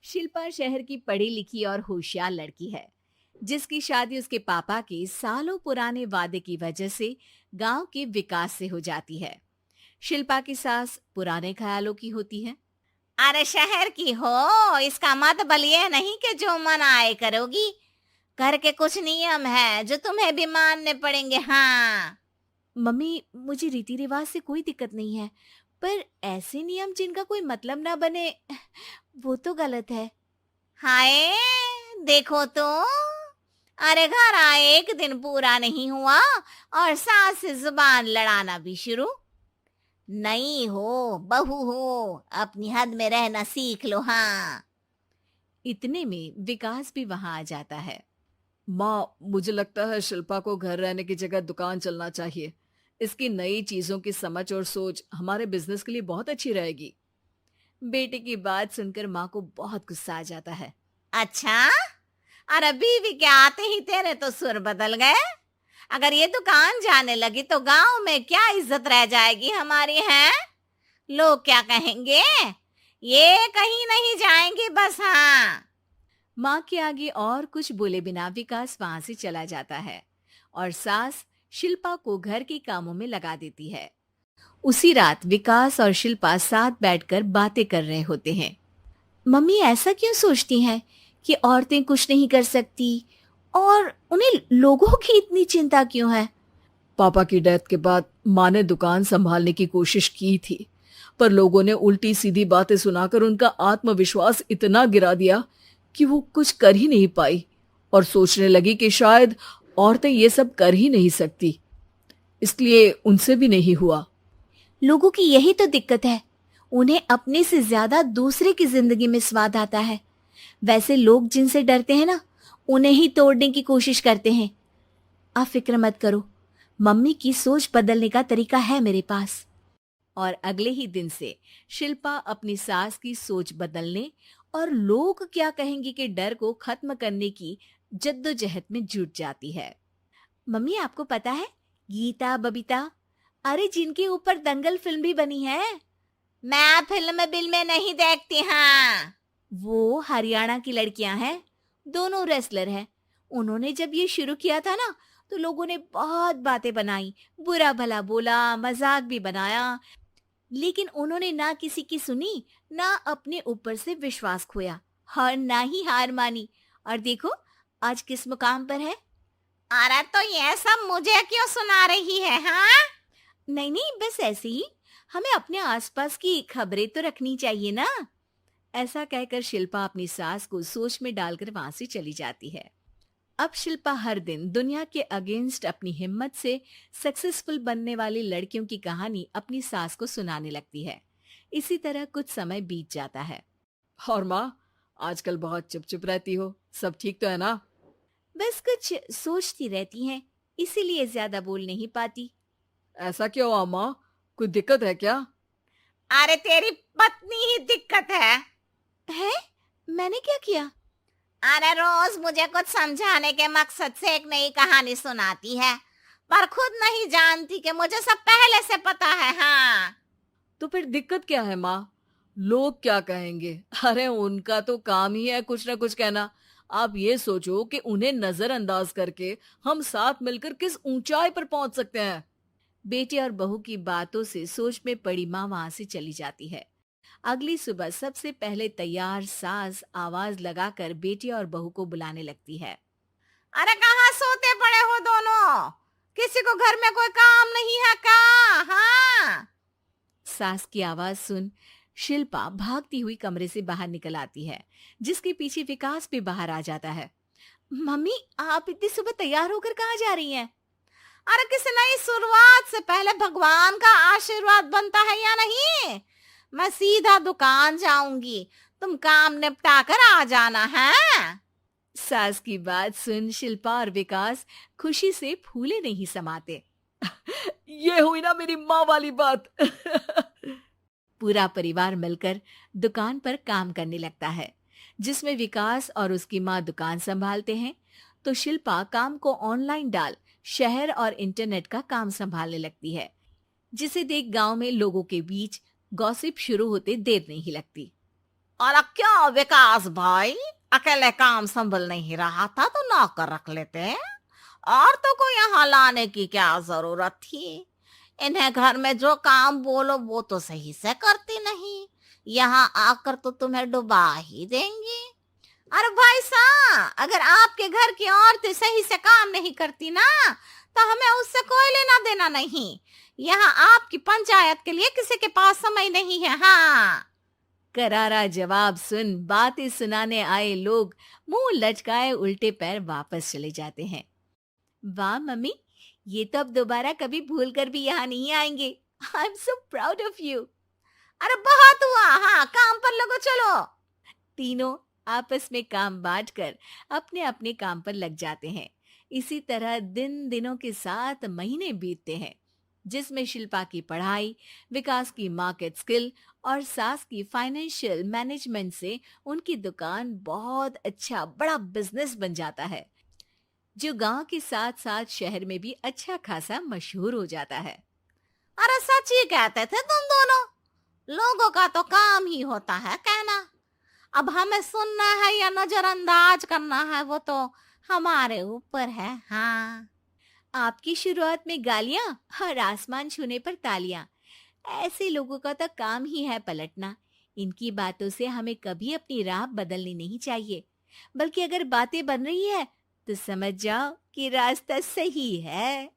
शिल्पा शहर की पढ़ी लिखी और होशियार लड़की है, जिसकी शादी उसके पापा के सालों पुराने वादे की वजह से गांव के विकास से हो जाती है। शिल्पा की सास पुराने ख्यालों की होती है। अरे शहर की हो, इसका मतलब ये नहीं कि जो मन आए करोगी। घर के कुछ नियम है जो तुम्हें भी मानने पड़ेंगे। हाँ। मम्मी, मुझे रीति रिवाज से कोई दिक्कत नहीं है, पर ऐसे नियम जिनका कोई मतलब ना बने, वो तो गलत है। हाय, देखो तो। अरे घर आए एक दिन पूरा नहीं हुआ और सास से जुबान लड़ाना भी शुरू। नई हो, बहू हो, अपनी हद में रहना सीख लो। हाँ। इतने में विकास भी वहां आ जाता है। माँ, मुझे लगता है शिल्पा को घर रहने की जगह दुकान चलना चाहिए। इसकी नई चीजों की समझ और सोच हमारे बिजनेस के लिए बहुत अच्छी रहेगी। बेटे की बात सुनकर माँ को बहुत गुस्सा आ जाता है। अच्छा, अरे बीवी के आते ही तेरे तो सुर बदल गए। अगर ये दुकान जाने लगी तो गांव में क्या इज्जत रह जाएगी हमारी है? लोग क्या कहेंगे? ये कहीं नहीं जाएंगी बस। हाँ। माँ के आगे और कुछ बोले बिना विकास वहां से चला जाता है और सास शिल्पा को घर के कामों में लगा देती है। उसी रात विकास और शिल्पा साथ बैठकर बातें कर रहे होते हैं। मम्मी ऐसा क्यों सोचती हैं कि औरतें कुछ नहीं कर सकती, और उन्हें लोगों की इतनी चिंता क्यों है? पापा की डेथ के बाद माँ ने दुकान संभालने की कोशिश की थी, पर लोगों ने उल्टी सीधी बातें सुनाकर उनका आत्मविश्वास इतना गिरा दिया कि वो कुछ कर ही नहीं पाई और सोचने लगी कि शायद औरतें ये सब कर ही नहीं सकती, इसलिए उनसे भी नहीं हुआ। लोगों की यही तो दिक्कत है, उन्हें अपने से ज्यादा दूसरे की जिंदगी में स्वाद आता है। वैसे लोग जिनसे डरते हैं ना, उन्हें ही तोड़ने की कोशिश करते हैं। आप फिक्र मत करो, मम्मी की सोच बदलने का तरीका है मेरे पास। और अगले ही दिन से शिल्पा अपनी सास की सोच बदलने और लोग क्या कहेंगे के डर को खत्म करने की जद्दोजहद में जुट जाती है। मम्मी, आपको पता है, गीता बबीता, अरे जिनके ऊपर दंगल फिल्म भी बनी है, मैं फिल्म बिल में नहीं देखती। हाँ। वो हरियाणा की लड़कियां हैं। दोनों रेसलर हैं। उन्होंने जब ये शुरू किया था ना, तो लोगों ने बहुत बातें बनाई, बुरा भला बोला, मजाक भी बनाया, लेकिन उन्होंने ना किसी की सुनी, ना अपने ऊपर से विश्वास खोया और ना ही हार मानी। और देखो, आज किस मुकाम पर है। अरे तो ये सब मुझे क्यों सुना रही है? हाँ। नहीं नहीं, बस ऐसे ही, हमें अपने आसपास की खबरें तो रखनी चाहिए ना। ऐसा कहकर शिल्पा अपनी सास को सोच में डालकर वहां से चली जाती है। अब शिल्पा हर दिन दुनिया के अगेंस्ट अपनी हिम्मत से सक्सेसफुल बनने वाली लड़कियों की कहानी अपनी सास को सुनाने लगती है। इसी तरह कुछ समय बीत जाता है। और माँ, आजकल बहुत चुप चुप रहती हो, सब ठीक तो है ना? बस कुछ सोचती रहती हैं, इसीलिए ज्यादा बोल नहीं पाती। ऐसा क्यों हुआ माँ? कोई दिक्कत है क्या? अरे तेरी पत्नी ही दिक्कत है? मैंने क्या किया? अरे रोज मुझे कुछ समझाने के मकसद से एक नई कहानी सुनाती है, पर खुद नहीं जानती कि मुझे सब पहले से पता है। हाँ। तो फिर दिक्कत क्या है माँ? लोग क्या कहेंगे? अरे उनका तो काम ही है कुछ ना कुछ कहना। आप ये सोचो कि उन्हें नजरअंदाज करके हम साथ मिलकर किस ऊंचाई पर पहुंच सकते हैं। बेटे और बहू की बातों से सोच में पड़ी माँ वहां से चली जाती है। अगली सुबह सबसे पहले तैयार सास आवाज लगाकर बेटे और बहू को बुलाने लगती है। अरे कहाँ सोते पड़े हो दोनों? किसी को घर में कोई काम नहीं है का? हाँ। सास की आवाज सुन शिल्पा भागती हुई कमरे से बाहर निकल आती है, जिसके पीछे विकास भी बाहर आ जाता है। मम्मी, आप इतनी सुबह तैयार होकर कहाँ जा रही हैं? अरे किसी नई शुरुआत से पहले भगवान का आशीर्वाद बनता है या नहीं? मैं सीधा दुकान जाऊंगी, तुम काम निपटा कर आ जाना है। सास की बात सुन शिल्पा और विकास खुशी से फूले नहीं समाते। ये हुई ना मेरी माँ वाली बात। पूरा परिवार मिलकर दुकान पर काम करने लगता है, जिसमें विकास और उसकी माँ दुकान संभालते हैं, तो शिल्पा काम को ऑनलाइन डाल शहर और इंटरनेट का काम संभालने लगती है, जिसे देख गांव में लोगों के बीच गॉसिप शुरू होते देर नहीं लगती। और क्या विकास भाई, अकेले काम संभल नहीं रहा था तो नौकर रख लेते। औरतों को यहाँ लाने की क्या जरूरत थी? इन्हें घर में जो काम बोलो वो तो सही से करती नहीं, यहाँ आकर तो तुम्हें डुबा ही देंगी। अरे भाई साहब, अगर आपके घर की औरतें सही से काम नहीं करती ना, तो हमें उससे कोई लेना देना नहीं। यहाँ आपकी पंचायत के लिए किसी के पास समय नहीं है। हाँ। करारा जवाब सुन बातें सुनाने आए लोग मुंह लटकाए उल्टे पैर वापस चले जाते हैं। वाह मम्मी, ये तो अब दोबारा कभी भूल कर भी यहाँ नहीं आएंगे। I am so proud of you. अरे बहुत हुआ, हाँ काम पर लगो चलो। तीनों आपस में काम बांटकर अपने अपने काम पर लग जाते हैं। इसी तरह दिन दिनों के साथ महीने बीतते हैं, जिसमें शिल्पा की पढ़ाई, विकास की मार्केट स्किल और सास की फाइनेंशियल मैनेजमेंट से उनकी दुकान बहुत अच्छा बड़ा बिजनेस बन जाता है, जो गांव के साथ साथ शहर में भी अच्छा खासा मशहूर हो जाता है। अरे सच ही कहते थे तुम दोनों, लोगों का तो काम ही होता है कहना। अब हमें सुनना है या नजरअंदाज करना है वो तो हमारे ऊपर है। हाँ। आपकी शुरुआत में गालियां और आसमान छूने पर तालियां, ऐसे लोगों का तो काम ही है पलटना। इनकी बातों से हमें कभी अपनी राह बदलनी नहीं चाहिए, बल्कि अगर बातें बन रही है तो समझ जाओ कि रास्ता सही है।